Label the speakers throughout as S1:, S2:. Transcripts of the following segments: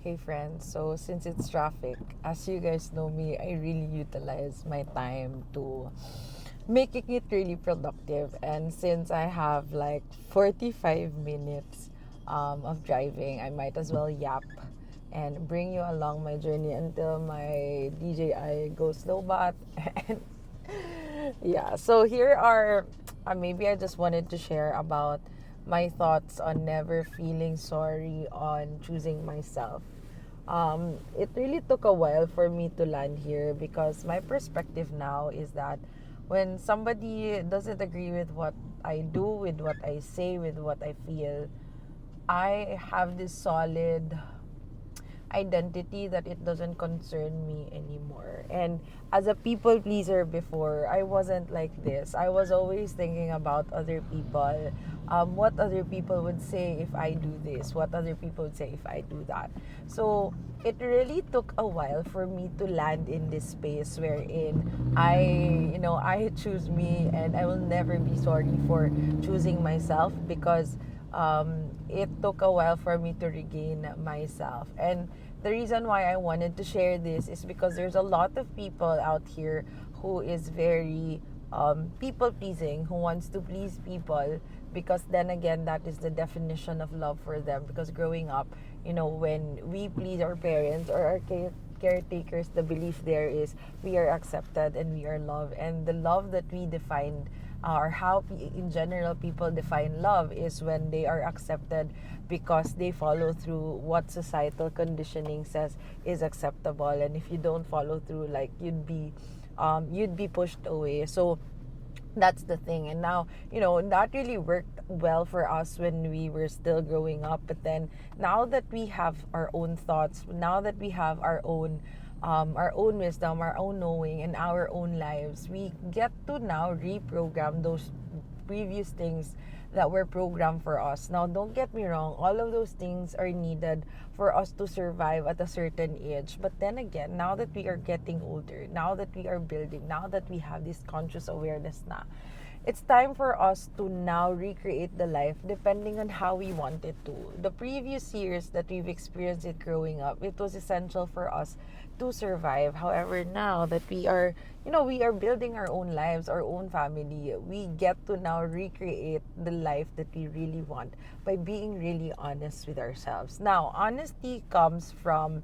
S1: Hey friends, so since it's traffic, as you guys know me, I really utilize my time to making it really productive. And since I have like 45 minutes of driving, I might as well yap and bring you along my journey until my DJI goes lowbat. And yeah, so here are maybe I just wanted to share about my thoughts on never feeling sorry on choosing myself. It really took a while for me to land here because my perspective now is that when somebody doesn't agree with what I do, with what I say, with what I feel, I have this solid identity that it doesn't concern me anymore. And as a people pleaser before, I wasn't like this. I was always thinking about other people, what other people would say if I do this, what other people would say if I do that. So it really took a while for me to land in this space wherein I choose me and I will never be sorry for choosing myself because it took a while for me to regain myself. And the reason why I wanted to share this is because there's a lot of people out here who is very people pleasing, who wants to please people because then again that is the definition of love for them. Because growing up, when we please our parents or our caretakers, the belief there is we are accepted and we are loved, and the love that we defined or how in general people define love is when they are accepted because they follow through what societal conditioning says is acceptable, and if you don't follow through, like you'd be pushed away. So that's the thing. And now, that really worked well for us when we were still growing up, but then now that we have our own thoughts, now that we have our own wisdom, our own knowing, and our own lives, we get to now reprogram those previous things that were programmed for us. Now, don't get me wrong, all of those things are needed for us to survive at a certain age. But then again, now that we are getting older, now that we are building, now that we have this conscious awareness na, it's time for us to now recreate the life depending on how we want it to. The previous years that we've experienced it growing up, it was essential for us to survive. However, now that we are building our own lives, our own family, we get to now recreate the life that we really want by being really honest with ourselves. Now, honesty comes from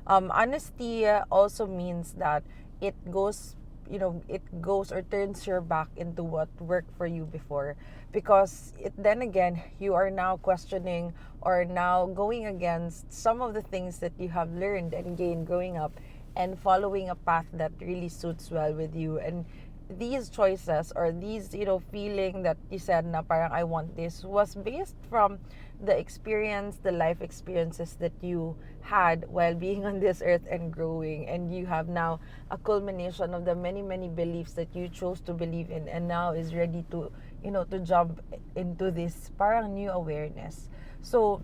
S1: honesty also means that it goes it goes or turns your back into what worked for you before, because then again you are now questioning or now going against some of the things that you have learned and gained growing up and following a path that really suits well with you. And these choices or these feeling that you said na parang I want this was based from the experience, the life experiences that you had while being on this earth and growing, and you have now a culmination of the many many beliefs that you chose to believe in, and now is ready to to jump into this parang new awareness. So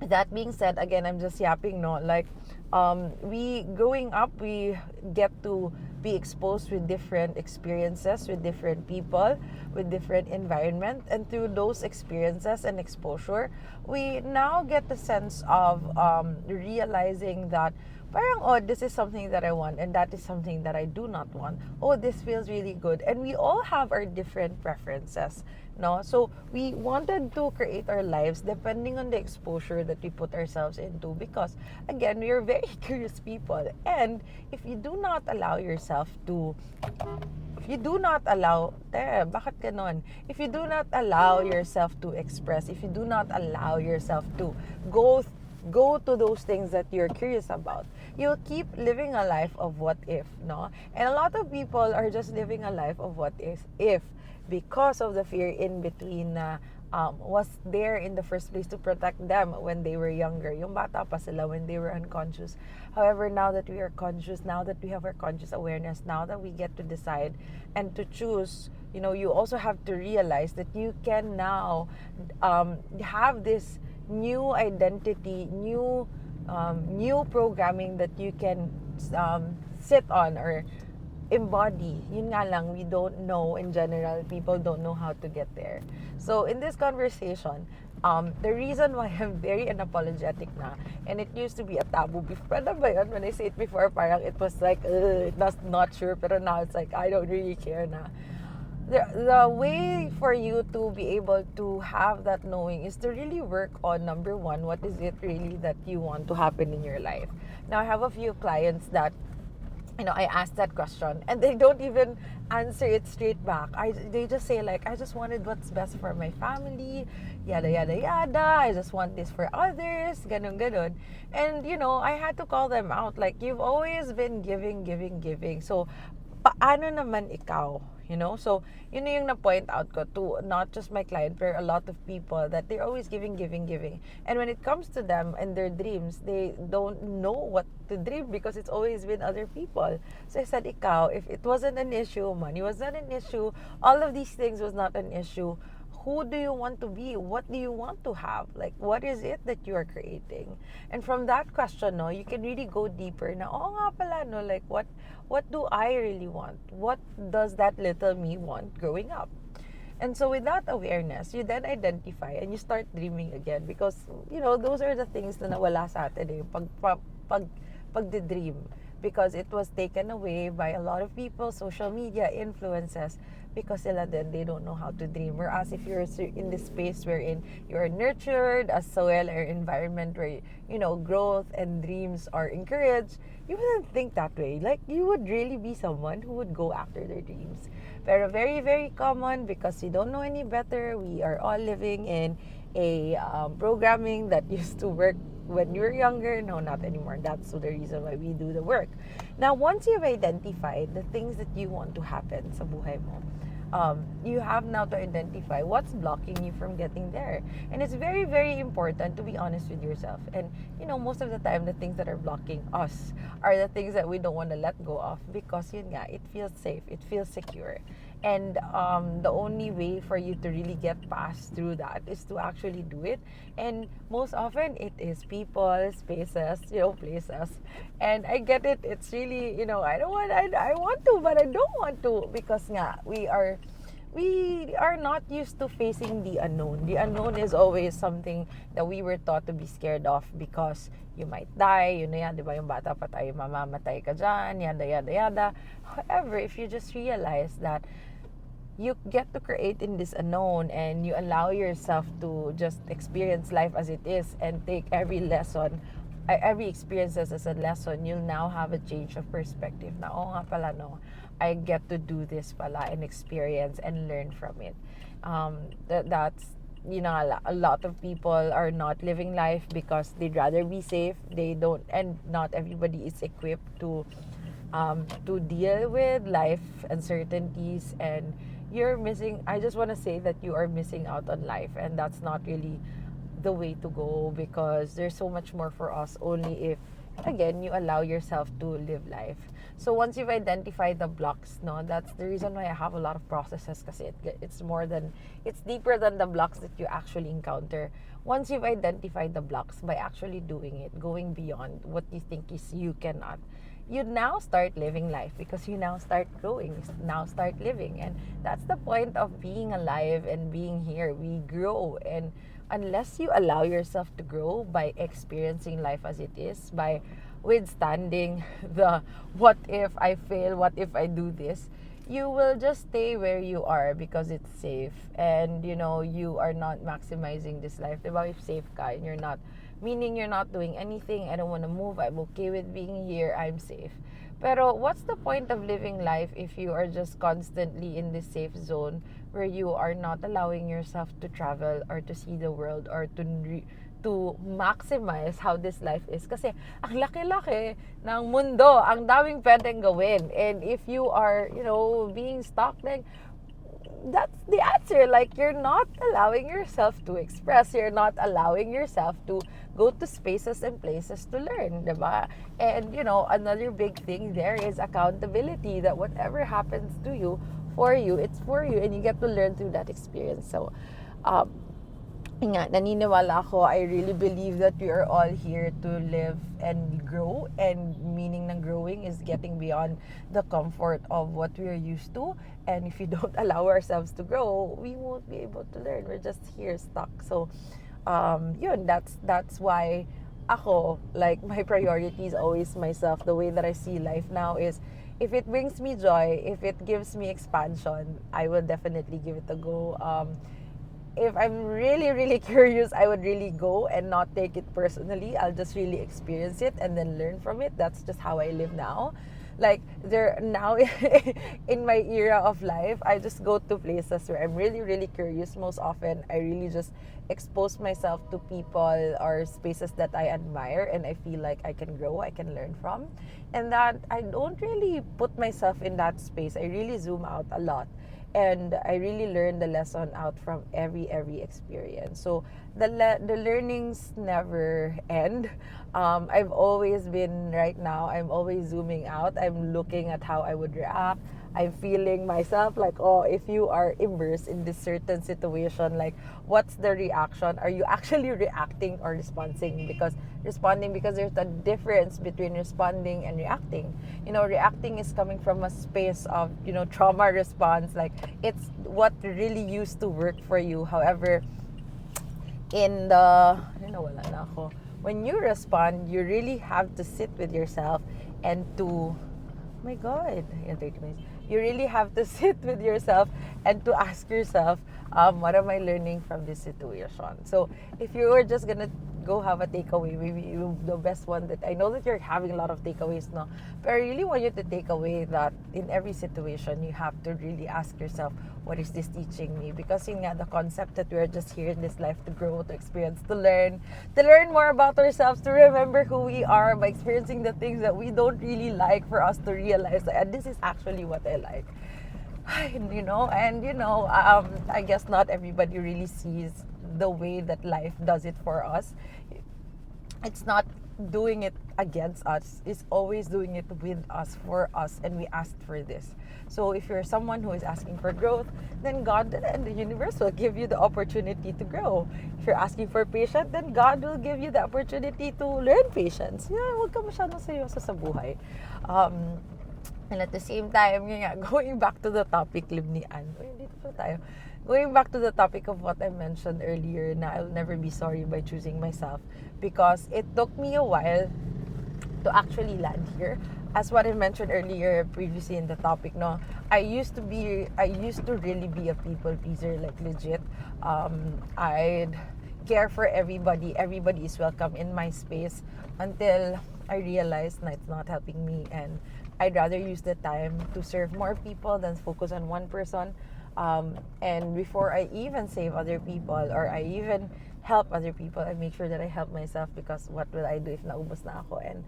S1: that being said, again, I'm just yapping, no? Like, we growing up, we get to be exposed with different experiences, with different people, with different environment, and through those experiences and exposure, we now get the sense of realizing that parang, oh, this is something that I want and that is something that I do not want. Oh, this feels really good. And we all have our different preferences, no? So we wanted to create our lives depending on the exposure that we put ourselves into, because again, we are very curious people. And if you do not allow yourself to if you do not allow, bakit ganon? If you do not allow yourself to express, if you do not allow yourself to go to those things that you're curious about, you'll keep living a life of what if, no? And a lot of people are just living a life of what if because of the fear in between na was there in the first place to protect them when they were younger. Yung bata pa sila when they were unconscious. However, now that we are conscious, now that we have our conscious awareness, now that we get to decide and to choose, you also have to realize that you can now have this new identity, new programming that you can sit on or embody. Yun nga lang, we don't know in general. People don't know how to get there. So in this conversation, The reason why I'm very unapologetic na, and it used to be a taboo before, ano ba yun? When I say it before, parang it was like, it was not sure, pero now it's like, I don't really care na. The way for you to be able to have that knowing is to really work on, number one, what is it really that you want to happen in your life. Now, I have a few clients that, I asked that question and they don't even answer it straight back. They just say like, I just wanted what's best for my family, yada yada yada. I just want this for others, ganun ganun. And I had to call them out. Like, you've always been giving, giving, giving. So, paano naman ikaw? So yun yung na-point out ko to not just my client, but a lot of people, that they're always giving, giving, giving. And when it comes to them and their dreams, they don't know what to dream because it's always been other people. So I said, ikaw, if it wasn't an issue, money was not an issue, all of these things was not an issue, who do you want to be? What do you want to have? Like, what is it that you are creating? And from that question, you can really go deeper na, nga pala, like, what do I really want? What does that little me want growing up? And so with that awareness, you then identify and you start dreaming again, because, those are the things na nawala sa atin pagdidream, because it was taken away by a lot of people, social media, influences, because sila then they don't know how to dream. Whereas if you're in this space wherein you are nurtured as well, or environment where growth and dreams are encouraged, you wouldn't think that way. Like, you would really be someone who would go after their dreams. Pero very, very common, because we don't know any better. We are all living in a programming that used to work when you were younger. No, not anymore. That's the reason why we do the work. Now, once you've identified the things that you want to happen sa buhay mo, you have now to identify what's blocking you from getting there. And it's very, very important to be honest with yourself. And, most of the time, the things that are blocking us are the things that we don't want to let go of, because yun nga, it feels safe, it feels secure. And the only way for you to really get past through that is to actually do it. And most often, it is people, spaces, places. And I get it. It's really, I want to, but I don't want to, because nga, we are not used to facing the unknown. The unknown is always something that we were taught to be scared of, because you might die, yan, di ba, yung bata pa tayo, mamamatay ka dyan, yada, yada, yada. However, if you just realize that you get to create in this unknown, and you allow yourself to just experience life as it is, and take every lesson, every experience as a lesson, you'll now have a change of perspective na, nga pala, I get to do this pala, and experience and learn from it. That's, a lot of people are not living life because they'd rather be safe. They don't, and not everybody is equipped to deal with life uncertainties, and you're missing. I just want to say that you are missing out on life, and that's not really the way to go, because there's so much more for us, only if, again, you allow yourself to live life. So once you've identified the blocks, that's the reason why I have a lot of processes, kasi it's deeper than the blocks that you actually encounter. Once you've identified the blocks, by actually doing it, going beyond what you think is you cannot, you now start living life, because you now start growing, you now start living. And that's the point of being alive and being here. We grow, and unless you allow yourself to grow by experiencing life as it is, by withstanding the what if I fail, what if I do this, you will just stay where you are because it's safe, and you are not maximizing this life. Diba? If safe ka and you're not, meaning you're not doing anything, I don't want to move, I'm okay with being here, I'm safe. Pero what's the point of living life if you are just constantly in this safe zone where you are not allowing yourself to travel, or to see the world, or to maximize how this life is? Kasi ang laki-laki ng mundo, ang daming pwedeng gawin. And if you are, being stuck, then that's the answer. Like, you're not allowing yourself to express. You're not allowing yourself to go to spaces and places to learn, diba? And, another big thing there is accountability, that whatever happens to you, for you, it's for you, and you get to learn through that experience. So, naniniwala ako, I really believe that we are all here to live and grow, and meaning ng growing is getting beyond the comfort of what we are used to. And if we don't allow ourselves to grow, we won't be able to learn. We're just here stuck. So yun, that's why ako, like, my priority is always myself. The way that I see life now is, if it brings me joy, if it gives me expansion, I will definitely give it a go. If I'm really, really curious, I would really go and not take it personally. I'll just really experience it and then learn from it. That's just how I live now. Like, there now, in my era of life, I just go to places where I'm really, really curious. Most often, I really just expose myself to people or spaces that I admire and I feel like I can grow, I can learn from. And that I don't really put myself in that space. I really zoom out a lot, and I really learn the lesson out from every experience. So the learnings never end. I've always been, right now, I'm always zooming out. I'm looking at how I would react. I'm feeling myself, like, oh, if you are immersed in this certain situation, like, what's the reaction? Are you actually reacting or responding? Because there's a difference between responding and reacting. Reacting is coming from a space of, trauma response. Like, it's what really used to work for you. However, in the, wala na ako. When you respond, you really have to sit with yourself and to, oh my God, 30 minutes. You really have to sit with yourself and to ask yourself, what am I learning from this situation? So if you were just gonna go have a takeaway, maybe the best one, that I know that you're having a lot of takeaways now, but I really want you to take away that in every situation, you have to really ask yourself, what is this teaching me? Because the concept that we're just here in this life to grow, to experience, to learn more about ourselves, to remember who we are by experiencing the things that we don't really like, for us to realize that, and this is actually what I like. I guess not everybody really sees the way that life does it for us. It's not doing it against us, it's always doing it with us, for us, and we asked for this. So if you're someone who is asking for growth, then God and the universe will give you the opportunity to grow. If you're asking for patience, then God will give you the opportunity to learn patience. Huwag ka masyadong seryoso sa buhay. And at the same time, going back to the topic, Libnian. Dito pa tayo. Going back to the topic of what I mentioned earlier, na I'll never be sorry by choosing myself, because it took me a while to actually land here. As what I mentioned earlier, previously in the topic, no, I used to really be a people pleaser, like, legit. I'd care for everybody. Everybody is welcome in my space, until I realized that it's not helping me, and I'd rather use the time to serve more people than focus on one person. And before I even save other people, or I even help other people, I make sure that I help myself, because what will I do if naubos na ako? And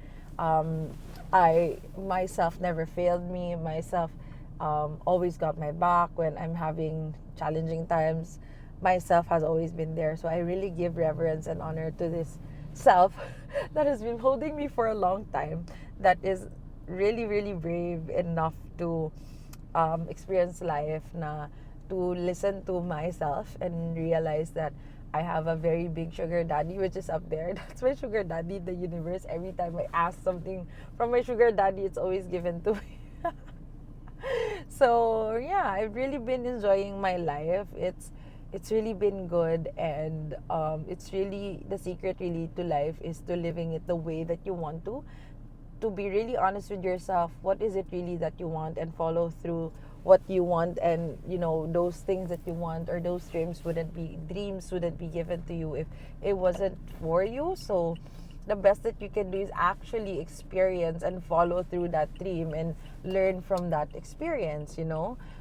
S1: I myself never failed me. Myself always got my back when I'm having challenging times. Myself has always been there. So I really give reverence and honor to this self that has been holding me for a long time, that is really, really brave enough to experience life, na to listen to myself and realize that I have a very big sugar daddy, which is up there. That's my sugar daddy, the universe. Every time I ask something from my sugar daddy, it's always given to me. So yeah, I've really been enjoying my life. It's really been good, and it's really, the secret really to life is to living it the way that you want to be really honest with yourself. What is it really that you want, and follow through what you want. And those things that you want, or those dreams wouldn't be given to you if it wasn't for you. So the best that you can do is actually experience and follow through that dream and learn from that experience.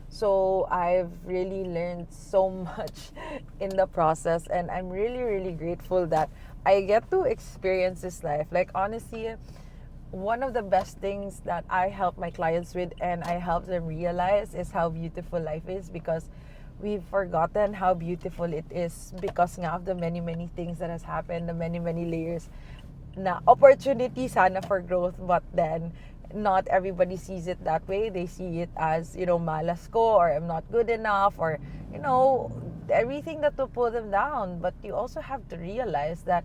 S1: So I've really learned so much in the process, and I'm really, really grateful that I get to experience this life. Like, honestly, one of the best things that I help my clients with, and I help them realize, is how beautiful life is, because we've forgotten how beautiful it is, because of the many, many things that has happened, the many, many layers na opportunity sana for growth, but then not everybody sees it that way. They see it as, malas ko, or I'm not good enough, or everything that will pull them down. But you also have to realize that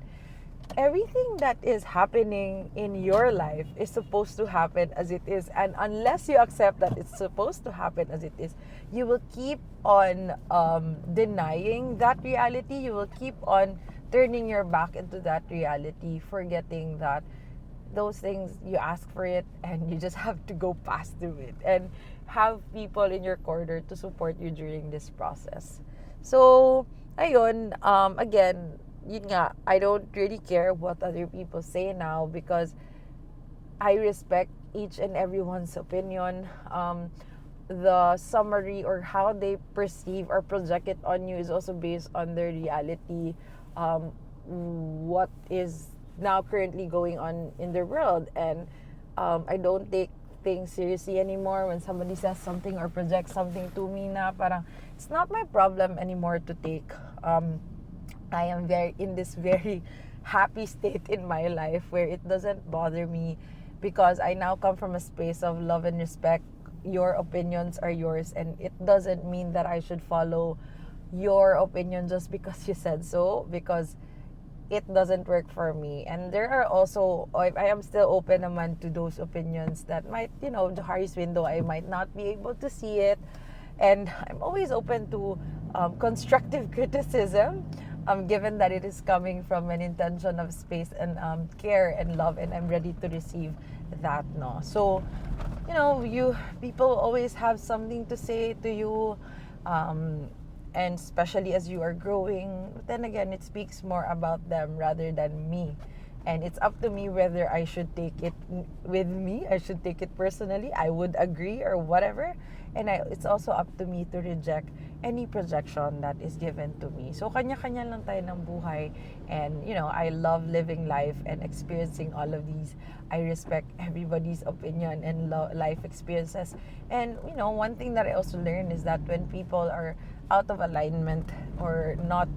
S1: everything that is happening in your life is supposed to happen as it is. And unless you accept that it's supposed to happen as it is, you will keep on denying that reality. You will keep on turning your back into that reality, forgetting that those things, you ask for it and you just have to go past through it and have people in your corner to support you during this process. So ayun, again, yun nga, I don't really care what other people say now, because I respect each and everyone's opinion. The summary or how they perceive or project it on you is also based on their reality, um, what is now currently going on in the world. And I don't take things seriously anymore when somebody says something or projects something to me na parang it's not my problem anymore to take. I am very in this very happy state in my life where it doesn't bother me, because I now come from a space of love and respect. Your opinions are yours, and it doesn't mean that I should follow your opinion just because you said so, because it doesn't work for me. And there are also, I am still open naman to those opinions that might, Johari's window, I might not be able to see it. And I'm always open to constructive criticism, given that it is coming from an intention of space and care and love, and I'm ready to receive that. No, so you people always have something to say to you, and especially as you are growing. Then again, it speaks more about them rather than me. And it's up to me whether I should take it with me, I should take it personally, I would agree or whatever. And it's also up to me to reject any projection that is given to me. So kanya-kanya lang tayo ng buhay. And I love living life and experiencing all of these. I respect everybody's opinion and life experiences. And one thing that I also learned is that when people are out of alignment or not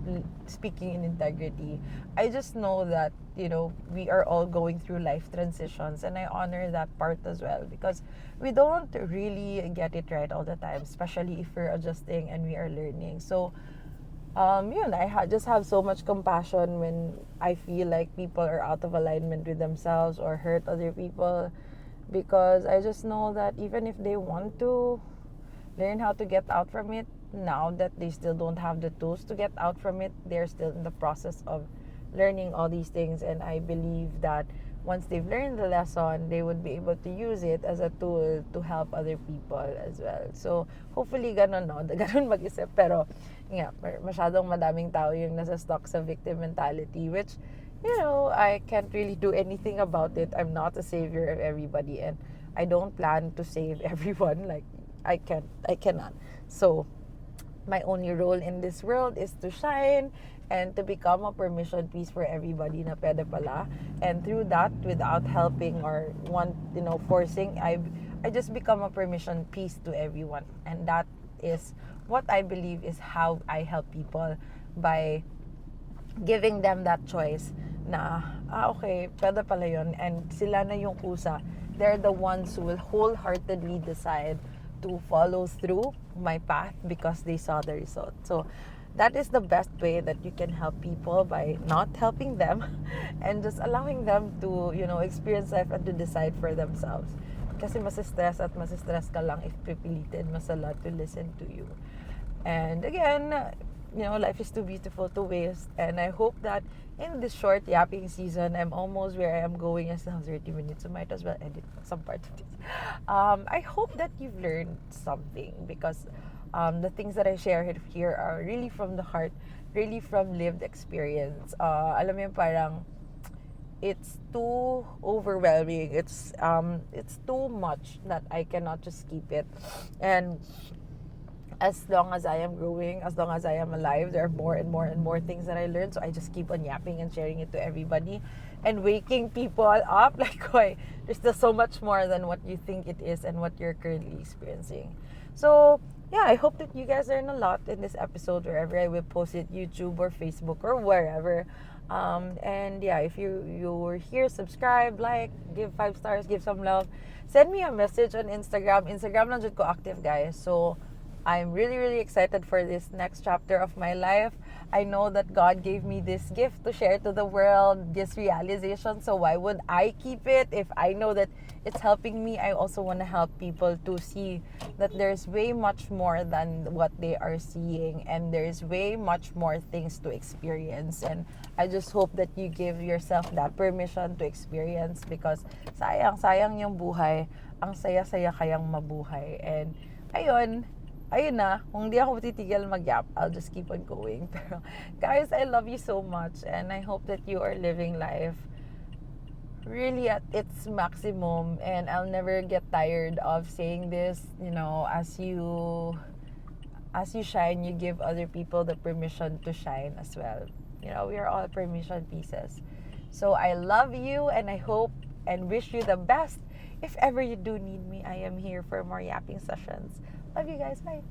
S1: speaking in integrity, I just know that we are all going through life transitions, and I honor that part as well, because we don't really get it right all the time, especially if we're adjusting and we are learning. So I just have so much compassion when I feel like people are out of alignment with themselves or hurt other people, because I just know that even if they want to learn how to get out from it, now that they still don't have the tools to get out from it, they're still in the process of learning all these things. And I believe that once they've learned the lesson, they would be able to use it as a tool to help other people as well. So hopefully ganun, no? Ganun mag-isip. Pero masyadong madaming tao yung nasa stuck sa victim mentality, which I can't really do anything about it. I'm not a savior of everybody, and I don't plan to save everyone. Like I cannot. So my only role in this world is to shine and to become a permission piece for everybody na pwede pala. And through that, without helping or forcing, I just become a permission piece to everyone. And that is what I believe is how I help people, by giving them that choice na, okay, pwede pala yun. And sila na yung kusa. They're the ones who will wholeheartedly decide to follow through my path because they saw the result. So that is the best way that you can help people, by not helping them and just allowing them to experience life and to decide for themselves. Kasi masistress ka lang if pipilitin mo sila to listen to you. And again, life is too beautiful to waste. And I hope that in this short yapping season, I'm almost where I am going. As now 30 minutes, so might as well edit some part of this. I hope that you've learned something, because the things that I share here are really from the heart, really from lived experience. Alam mo yung parang, it's too overwhelming. It's too much that I cannot just keep it. And as long as I am growing, as long as I am alive, there are more and more and more things that I learn. So I just keep on yapping and sharing it to everybody and waking people up. Like, why? There's still so much more than what you think it is and what you're currently experiencing. So yeah, I hope that you guys learn a lot in this episode, wherever I will post it, YouTube or Facebook or wherever. And yeah, if you're here, subscribe, like, give 5 stars, give some love. Send me a message on Instagram. Instagram lang jud ko active, guys. So I'm really, really excited for this next chapter of my life. I know that God gave me this gift to share to the world, this realization. So why would I keep it if I know that it's helping me? I also want to help people to see that there's way much more than what they are seeing, and there's way much more things to experience. And I just hope that you give yourself that permission to experience, because sayang yung buhay. Ang saya-saya kayang mabuhay. And ayun na, kung di ako titigil mag-yap, I'll just keep on going. Pero, guys, I love you so much, and I hope that you are living life really at its maximum, and I'll never get tired of saying this, as you shine, you give other people the permission to shine as well. We are all permission pieces. So I love you, and I hope and wish you the best. If ever you do need me, I am here for more yapping sessions. Love you guys. Bye.